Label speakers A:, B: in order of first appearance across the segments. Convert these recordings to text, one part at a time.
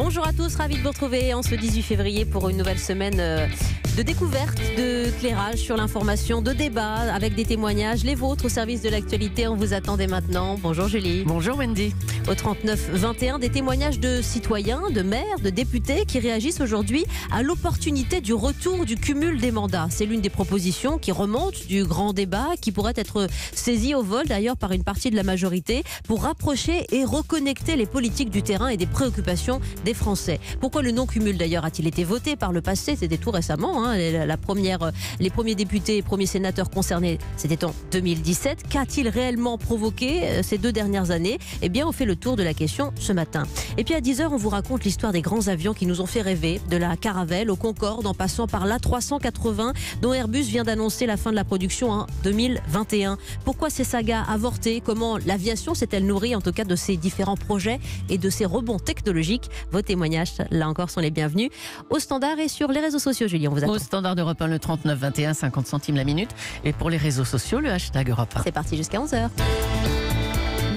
A: Bonjour à tous, ravi de vous retrouver en ce 18 février pour une nouvelle semaine de découverte, de éclairage sur l'information, de débat avec des témoignages, les vôtres au service de l'actualité. On vous attend dès maintenant. Bonjour Julie.
B: Bonjour Wendy.
A: Au 39-21, des témoignages de citoyens, de maires, de députés qui réagissent aujourd'hui à l'opportunité du retour du cumul des mandats. C'est l'une des propositions qui remonte du grand débat qui pourrait être saisie au vol d'ailleurs par une partie de la majorité pour rapprocher et reconnecter les politiques du terrain et des préoccupations des Français. Pourquoi le non-cumul d'ailleurs a-t-il été voté par le passé? C'était tout récemment. Les premiers députés et premiers sénateurs concernés, c'était en 2017. Qu'a-t-il réellement provoqué ces 2 dernières années? Eh bien, on fait le tour de la question ce matin. Et puis à 10h, on vous raconte l'histoire des grands avions qui nous ont fait rêver, de la Caravelle au Concorde en passant par l'A380 dont Airbus vient d'annoncer la fin de la production en 2021. Pourquoi ces sagas avortées? Comment l'aviation s'est-elle nourrie en tout cas de ces différents projets et de ces rebonds technologiques? Vos témoignages, là encore, sont les bienvenus au standard et sur les réseaux sociaux. Julie, on vous attend.
B: Au standard d'Europe 1, le 39-21, 50 centimes la minute. Et pour les réseaux sociaux, le hashtag Europe 1.
A: C'est parti jusqu'à 11h.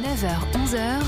C: 9h, 11h,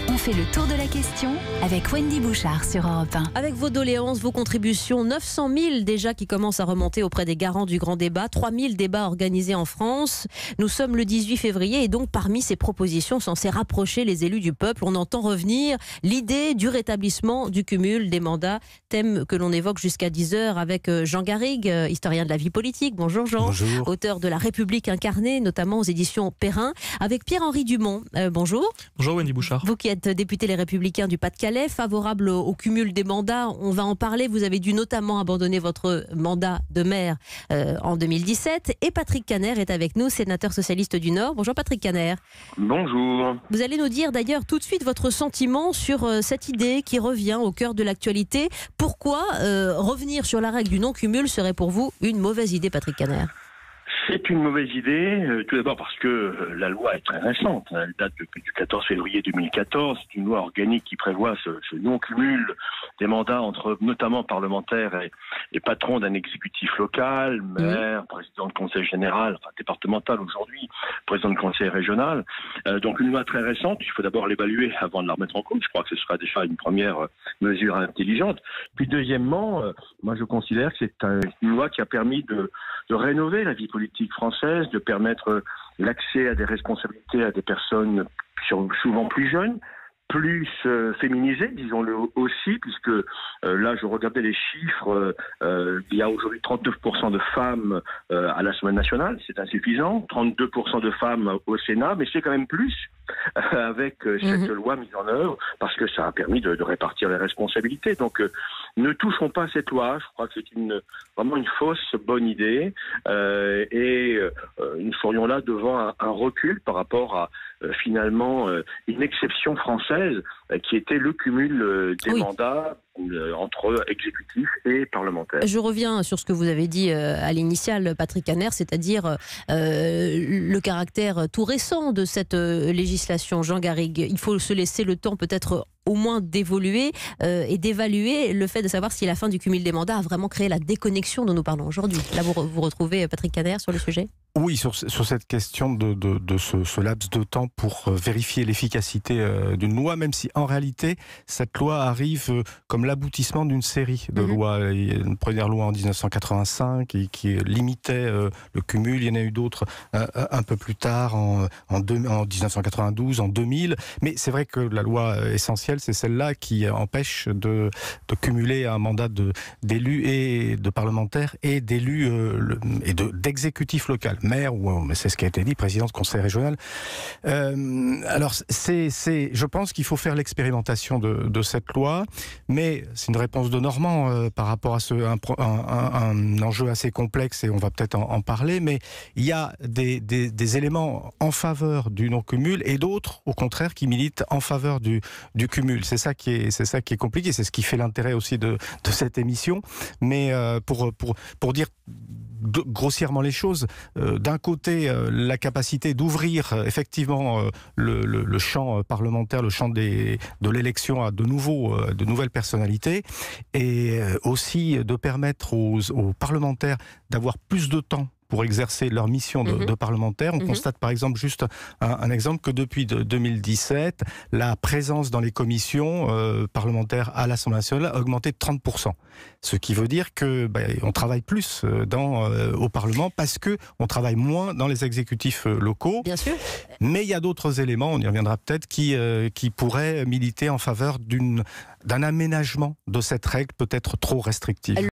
C: on fait le tour de la question avec Wendy Bouchard sur Europe 1.
A: Avec vos doléances, vos contributions, 900 000 déjà qui commencent à remonter auprès des garants du grand débat, 3 000 débats organisés en France. Nous sommes le 18 février et donc parmi ces propositions censées rapprocher les élus du peuple, on entend revenir l'idée du rétablissement du cumul des mandats, thème que l'on évoque jusqu'à 10h avec Jean Garrigue, historien de la vie politique. Bonjour Jean.
D: Bonjour.
A: Auteur de La République incarnée, notamment aux éditions Perrin, avec Pierre-Henri Dumont. Bonjour.
D: Bonjour Wendy Bouchard.
A: Vous qui êtes député Les Républicains du Pas-de-Calais, favorable au cumul des mandats, on va en parler. Vous avez dû notamment abandonner votre mandat de maire en 2017. Et Patrick Kanner est avec nous, sénateur socialiste du Nord. Bonjour Patrick Kanner.
E: Bonjour.
A: Vous allez nous dire d'ailleurs tout de suite votre sentiment sur cette idée qui revient au cœur de l'actualité. Pourquoi revenir sur la règle du non-cumul serait pour vous une mauvaise idée, Patrick Kanner?
E: C'est une mauvaise idée, tout d'abord parce que la loi est très récente. Elle date du 14 février 2014. C'est une loi organique qui prévoit ce non-cumul des mandats entre notamment parlementaires et patrons d'un exécutif local, maire, président de conseil général, enfin départemental aujourd'hui, président de conseil régional. Donc une loi très récente, il faut d'abord l'évaluer avant de la remettre en cause. Je crois que ce sera déjà une première mesure intelligente. Puis deuxièmement, moi je considère que c'est une loi qui a permis de rénover la vie politique française, de permettre l'accès à des responsabilités à des personnes souvent plus jeunes, plus féminisées, disons-le aussi, puisque là, je regardais les chiffres, il y a aujourd'hui 39% de femmes à l'Assemblée nationale, c'est insuffisant, 32% de femmes au Sénat, mais c'est quand même plus avec cette loi mise en œuvre, parce que ça a permis de répartir les responsabilités. Donc, ne touchons pas à cette loi, je crois que c'est vraiment une fausse bonne idée, et nous serions là devant un recul par rapport à finalement une exception française qui était le cumul des mandats entre exécutif et parlementaire.
A: Je reviens sur ce que vous avez dit à l'initiale, Patrick Kanner, c'est-à-dire le caractère tout récent de cette législation. Jean Garrigue, il faut se laisser le temps peut-être au moins d'évoluer et d'évaluer le fait de savoir si la fin du cumul des mandats a vraiment créé la déconnexion dont nous parlons aujourd'hui. Là, vous retrouvez Patrick Kanner sur le sujet ?
D: Oui, sur cette question de ce laps de temps pour vérifier l'efficacité d'une loi, même si en réalité, cette loi arrive comme l'aboutissement d'une série de lois. Il y a une première loi en 1985 qui limitait le cumul. Il y en a eu d'autres un peu plus tard, en 1992, en 2000. Mais c'est vrai que la loi essentielle, c'est celle-là qui empêche de cumuler un mandat d'élus et de parlementaires et d'élus et d'exécutif local. Maire, ou c'est ce qui a été dit, président de conseil régional. Alors, je pense qu'il faut faire l'expérimentation de cette loi, mais c'est une réponse de Normand par rapport à un enjeu assez complexe, et on va peut-être en parler, mais il y a des éléments en faveur du non-cumul et d'autres, au contraire, qui militent en faveur du cumul. C'est ça qui est compliqué, c'est ce qui fait l'intérêt aussi de cette émission. Mais pour dire grossièrement les choses, d'un côté la capacité d'ouvrir effectivement le champ parlementaire, le champ de l'élection à de nouvelles personnalités, et aussi de permettre aux parlementaires d'avoir plus de temps pour exercer leur mission de parlementaire. On constate par exemple, juste un exemple, que depuis 2017, la présence dans les commissions parlementaires à l'Assemblée nationale a augmenté de 30%. Ce qui veut dire que on travaille plus au Parlement parce qu'on travaille moins dans les exécutifs locaux.
A: Bien sûr.
D: Mais il y a d'autres éléments, on y reviendra peut-être, qui pourraient militer en faveur d'un aménagement de cette règle peut-être trop restrictive.